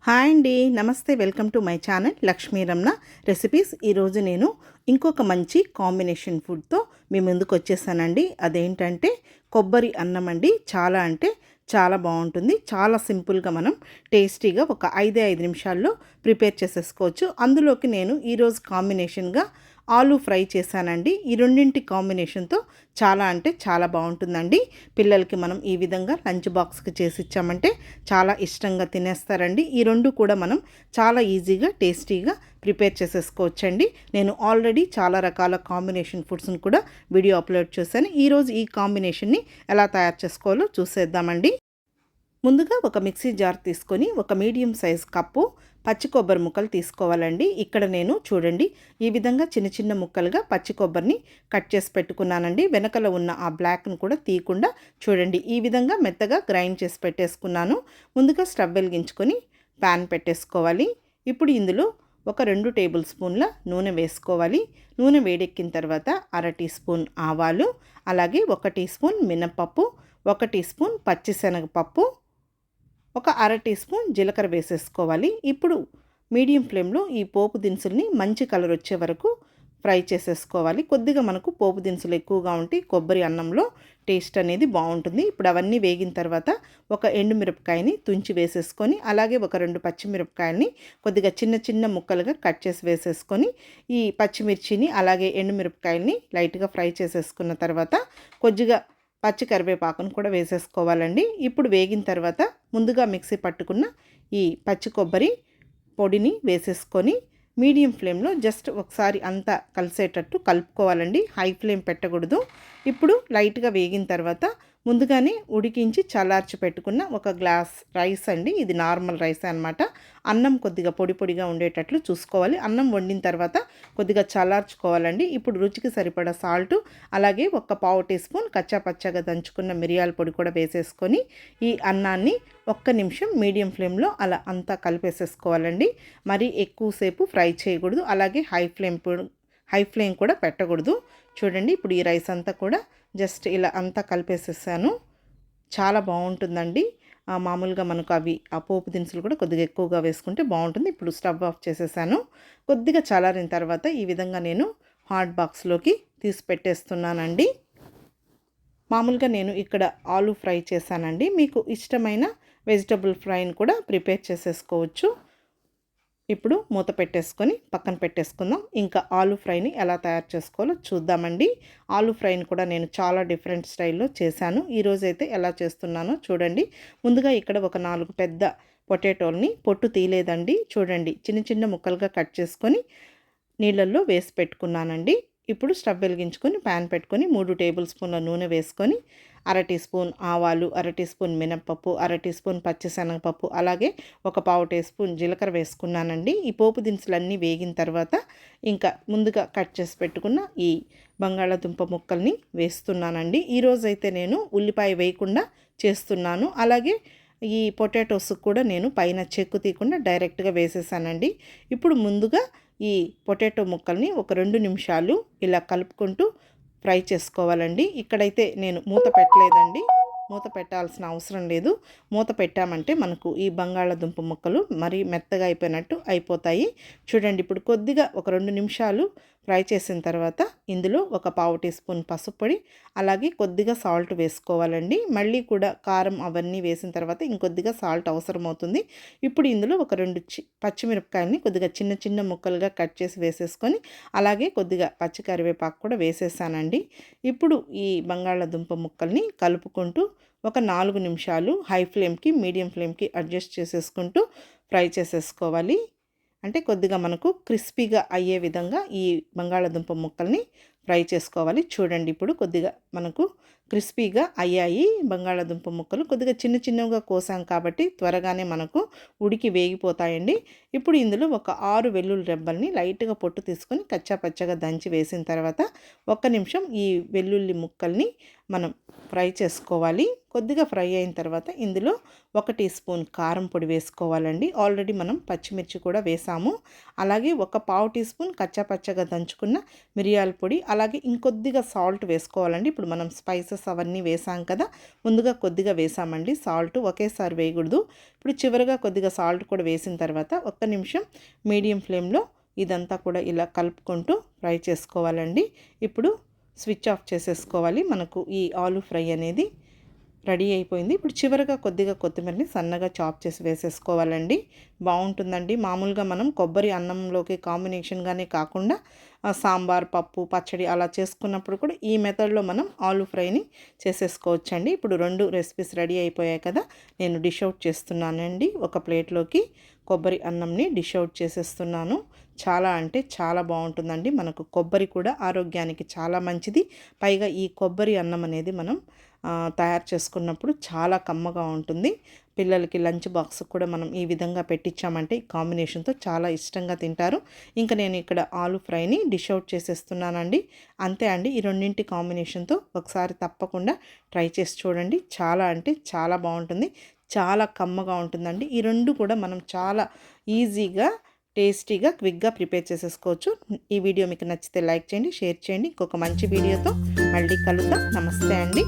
Hi అండి, నమస్తే. Welcome to my channel Lakshmi Ramana recipes. ఈరోజు నేను ఇంకొక మంచి కాంబినేషన్ ఫుడ్తో మీ ముందుకు వచ్చేసానండి. అదేంటంటే కొబ్బరి అన్నం అండి. చాలా అంటే చాలా బాగుంటుంది. చాలా సింపుల్గా మనం టేస్టీగా ఒక 5 నిమిషాల్లో ప్రిపేర్ చేసేసుకోవచ్చు. అందులోకి నేను ఈరోజు కాంబినేషన్గా ఆలూ ఫ్రై చేశానండి. ఈ రెండింటి కాంబినేషన్తో చాలా అంటే చాలా బాగుంటుందండి. పిల్లలకి మనం ఈ విధంగా లంచ్ బాక్స్కి చేసి ఇచ్చామంటే చాలా ఇష్టంగా తినేస్తారండి. ఈ రెండు కూడా మనం చాలా ఈజీగా టేస్టీగా ప్రిపేర్ చేసేసుకోవచ్చండి. నేను ఆల్రెడీ చాలా రకాల కాంబినేషన్ ఫుడ్స్ని కూడా వీడియో అప్లోడ్ చేశాను. ఈరోజు ఈ కాంబినేషన్ని ఎలా తయారు చేసుకోవాలో చూసేద్దామండి. ముందుగా ఒక మిక్సీ జార్ తీసుకొని ఒక మీడియం సైజ్ కప్పు పచ్చి కొబ్బరి ముక్కలు తీసుకోవాలండి. ఇక్కడ నేను చూడండి ఈ విధంగా చిన్న చిన్న ముక్కలుగా పచ్చి కొబ్బరిని కట్ చేసి పెట్టుకున్నానండి. వెనకల ఉన్న ఆ బ్లాక్ను కూడా తీయకుండా చూడండి ఈ విధంగా మెత్తగా గ్రైండ్ చేసి పెట్టేసుకున్నాను. ముందుగా స్టవ్ వెలిగించుకొని ప్యాన్ పెట్టేసుకోవాలి. ఇప్పుడు ఇందులో ఒక 2 టేబుల్ స్పూన్ల నూనె వేసుకోవాలి. నూనె వేడెక్కిన తర్వాత 1/2 టీ స్పూన్ ఆవాలు, అలాగే 1 టీ స్పూన్ మినపప్పు, 1 టీ స్పూన్ పచ్చిశనగపప్పు, ఒక 1/2 టీ స్పూన్ జీలకర్ర వేసేసుకోవాలి. ఇప్పుడు మీడియం ఫ్లేమ్లో ఈ పోపు దినుసుల్ని మంచి కలర్ వచ్చే వరకు ఫ్రై చేసేసుకోవాలి. కొద్దిగా మనకు పోపు దినుసులు ఎక్కువగా ఉంటే కొబ్బరి అన్నంలో టేస్ట్ అనేది బాగుంటుంది. ఇప్పుడు అవన్నీ వేగిన తర్వాత ఒక ఎండుమిరపకాయని తుంచి వేసేసుకొని, అలాగే ఒక 2 పచ్చిమిరపకాయలని కొద్దిగా చిన్న చిన్న ముక్కలుగా కట్ చేసి వేసేసుకొని, ఈ పచ్చిమిర్చిని అలాగే ఎండుమిరపకాయలని లైట్గా ఫ్రై చేసేసుకున్న తర్వాత కొద్దిగా పచ్చి కరివేపాకును కూడా వేసేసుకోవాలండి. ఇప్పుడు వేగిన తర్వాత ముందుగా మిక్సీ పట్టుకున్న ఈ పచ్చి కొబ్బరి పొడిని వేసేసుకొని మీడియం ఫ్లేమ్లో జస్ట్ ఒకసారి అంతా కలిసేటట్టు కలుపుకోవాలండి. హై ఫ్లేమ్ పెట్టకూడదు. ఇప్పుడు లైట్గా వేగిన తర్వాత ముందుగానే ఉడికించి చల్లార్చి పెట్టుకున్న ఒక గ్లాస్ రైస్ అండి. ఇది నార్మల్ రైస్ అన్నమాట. అన్నం కొద్దిగా పొడి పొడిగా ఉండేటట్లు చూసుకోవాలి. అన్నం వండిన తర్వాత కొద్దిగా చల్లార్చుకోవాలండి. ఇప్పుడు రుచికి సరిపడా సాల్టు, అలాగే ఒక పావు టీ స్పూన్ కచ్చా పచ్చగా దంచుకున్న మిరియాల పొడి కూడా వేసేసుకొని ఈ అన్నాన్ని 1 నిమిషం మీడియం ఫ్లేమ్లో అలా అంతా కలిపేసేసుకోవాలండి. మరీ ఎక్కువసేపు ఫ్రై చేయకూడదు, అలాగే హై ఫ్లేమ్ కూడా పెట్టకూడదు. చూడండి ఇప్పుడు ఈ రైస్ అంతా కూడా జస్ట్ ఇలా అంతా కలిపేసేసాను. చాలా బాగుంటుందండి. మామూలుగా మనకు ఆ పోపు దినుసులు కూడా కొద్దిగా ఎక్కువగా వేసుకుంటే బాగుంటుంది. ఇప్పుడు స్టవ్ ఆఫ్ చేసేసాను. కొద్దిగా చల్లారిన తర్వాత ఈ విధంగా నేను హాట్ బాక్స్లోకి తీసి పెట్టేస్తున్నానండి. మామూలుగా నేను ఇక్కడ ఆలూ ఫ్రై చేశానండి. మీకు ఇష్టమైన వెజిటబుల్ ఫ్రైని కూడా ప్రిపేర్ చేసేసుకోవచ్చు. ఇప్పుడు మూత పెట్టేసుకొని పక్కన పెట్టేసుకుందాం. ఇంకా ఆలూ ఫ్రైని ఎలా తయారు చేసుకోవాలో చూద్దామండి. ఆలూ ఫ్రైని కూడా నేను చాలా డిఫరెంట్ స్టైల్లో చేశాను. ఈరోజైతే ఎలా చేస్తున్నానో చూడండి. ముందుగా ఇక్కడ ఒక 4 పెద్ద పొటాటోల్ని పొట్టు తీయలేదండి. చూడండి చిన్న చిన్న ముక్కలుగా కట్ చేసుకొని నీళ్ళల్లో వేసి పెట్టుకున్నానండి. ఇప్పుడు స్టవ్ వెలిగించుకొని ప్యాన్ పెట్టుకొని 3 టేబుల్ స్పూన్ల నూనె వేసుకొని 1/2 టీ స్పూన్ ఆవాలు, 1/2 టీ స్పూన్ మినపప్పు, 1/2 టీ స్పూన్ పచ్చిశనగపప్పు, అలాగే ఒక పావు టీ స్పూన్ జీలకర్ర వేసుకున్నానండి. ఈ పోపు దినుసులన్నీ వేగిన తర్వాత ఇంకా ముందుగా కట్ చేసి పెట్టుకున్న ఈ బంగాళాదుంప ముక్కల్ని వేస్తున్నానండి. ఈరోజైతే నేను ఉల్లిపాయ వేయకుండా చేస్తున్నాను. అలాగే ఈ పొటాటోస్ కూడా నేను పైన చెక్కు తీయకుండా డైరెక్ట్గా వేసేసానండి. ఇప్పుడు ముందుగా ఈ పొటాటో ముక్కల్ని ఒక 2 నిమిషాలు ఇలా కలుపుకుంటూ ఫ్రై చేసుకోవాలండి. ఇక్కడైతే నేను మూత పెట్టలేదండి. మూత పెట్టాల్సిన అవసరం లేదు. మూత పెట్టామంటే మనకు ఈ బంగాళాదుంప ముక్కలు మరీ మెత్తగా అయిపోయినట్టు అయిపోతాయి. చూడండి ఇప్పుడు కొద్దిగా ఒక 2 నిమిషాలు ఫ్రై చేసిన తర్వాత ఇందులో ఒక పావు టీ స్పూన్ పసుపు పొడి, అలాగే కొద్దిగా సాల్ట్ వేసుకోవాలండి. మళ్ళీ కూడా కారం అవన్నీ వేసిన తర్వాత ఇంకొద్దిగా సాల్ట్ అవసరం అవుతుంది. ఇప్పుడు ఇందులో ఒక 2 పచ్చిమిరపకాయలని కొద్దిగా చిన్న చిన్న ముక్కలుగా కట్ చేసి వేసేసుకొని, అలాగే కొద్దిగా పచ్చి కరివేపాకు కూడా వేసేసానండి. ఇప్పుడు ఈ బంగాళాదుంప ముక్కల్ని కలుపుకుంటూ ఒక 4 నిమిషాలు హై ఫ్లేమ్కి మీడియం ఫ్లేమ్కి అడ్జస్ట్ చేసేసుకుంటూ ఫ్రై చేసేసుకోవాలి. అంటే కొద్దిగా మనకు క్రిస్పీగా అయ్యే విధంగా ఈ బంగాళాదుంప ముక్కల్ని ఫ్రై చేసుకోవాలి. చూడండి ఇప్పుడు కొద్దిగా మనకు క్రిస్పీగా అయ్యాయి బంగాళాదుంప ముక్కలు. కొద్దిగా చిన్న చిన్నగా కోసాం కాబట్టి త్వరగానే మనకు ఉడికి వేగిపోతాయండి. ఇప్పుడు ఇందులో ఒక 6 వెల్లుల్లి రెబ్బల్ని లైట్గా పొట్టు తీసుకొని కచ్చా పచ్చగా దంచి వేసిన తర్వాత 1 నిమిషం ఈ వెల్లుల్లి ముక్కల్ని మనం ఫ్రై చేసుకోవాలి. కొద్దిగా ఫ్రై అయిన తర్వాత ఇందులో 1 టీ స్పూన్ కారం పొడి వేసుకోవాలండి. ఆల్రెడీ మనం పచ్చిమిర్చి కూడా వేసాము. అలాగే ఒక పావు టీ స్పూన్ కచ్చాపచ్చగా దంచుకున్న మిరియాల పొడి, అలాగే ఇంకొద్దిగా సాల్ట్ వేసుకోవాలండి. ఇప్పుడు మనం స్పైసెస్ అవన్నీ వేసాం కదా, ముందుగా కొద్దిగా వేసామండి సాల్ట్, ఒకేసారి వేయకూడదు. ఇప్పుడు చివరిగా కొద్దిగా సాల్ట్ కూడా వేసిన తర్వాత 1 నిమిషం మీడియం ఫ్లేమ్లో ఇదంతా కూడా ఇలా కలుపుకుంటూ ఫ్రై చేసుకోవాలండి. ఇప్పుడు స్విచ్ ఆఫ్ చేసేసుకోవాలి. మనకు ఈ ఆలూ ఫ్రై అనేది రెడీ అయిపోయింది. ఇప్పుడు చివరగా కొద్దిగా కొత్తిమీరని సన్నగా చాప్ చేసి వేసేసుకోవాలండి. బాగుంటుందండి. మామూలుగా మనం కొబ్బరి అన్నంలోకి కాంబినేషన్గానే కాకుండా సాంబార్, పప్పు, పచ్చడి అలా చేసుకున్నప్పుడు కూడా ఈ మెథడ్లో మనం ఆలూ ఫ్రైని చేసేసుకోవచ్చండి. ఇప్పుడు 2 రెసిపీస్ రెడీ అయిపోయాయి కదా, నేను డిష్ అవుట్ చేస్తున్నానండి. ఒక ప్లేట్లోకి కొబ్బరి అన్నంని డిష్ అవుట్ చేసేస్తున్నాను. చాలా అంటే చాలా బాగుంటుందండి. మనకు కొబ్బరి కూడా ఆరోగ్యానికి చాలా మంచిది. పైగా ఈ కొబ్బరి అన్నం అనేది మనం తయారు చేసుకున్నప్పుడు చాలా కమ్మగా ఉంటుంది. పిల్లలకి లంచ్ బాక్స్ కూడా మనం ఈ విధంగా పెట్టించామంటే ఈ కాంబినేషన్తో చాలా ఇష్టంగా తింటారు. ఇంకా నేను ఇక్కడ ఆలూ ఫ్రైని డిష్ అవుట్ చేసేస్తున్నానండి. అంతే అండి. ఈ రెండింటి కాంబినేషన్తో ఒకసారి తప్పకుండా ట్రై చేసి చూడండి. చాలా అంటే చాలా బాగుంటుంది. చాలా కమ్మగా ఉంటుందండి. ఈ రెండు కూడా మనం చాలా ఈజీగా, టేస్టీగా, క్విక్గా ప్రిపేర్ చేసేసుకోవచ్చు. ఈ వీడియో మీకు నచ్చితే లైక్ చేయండి, షేర్ చేయండి. ఇంకొక మంచి వీడియోతో మళ్ళీ కలుద్దాం. నమస్తే అండి.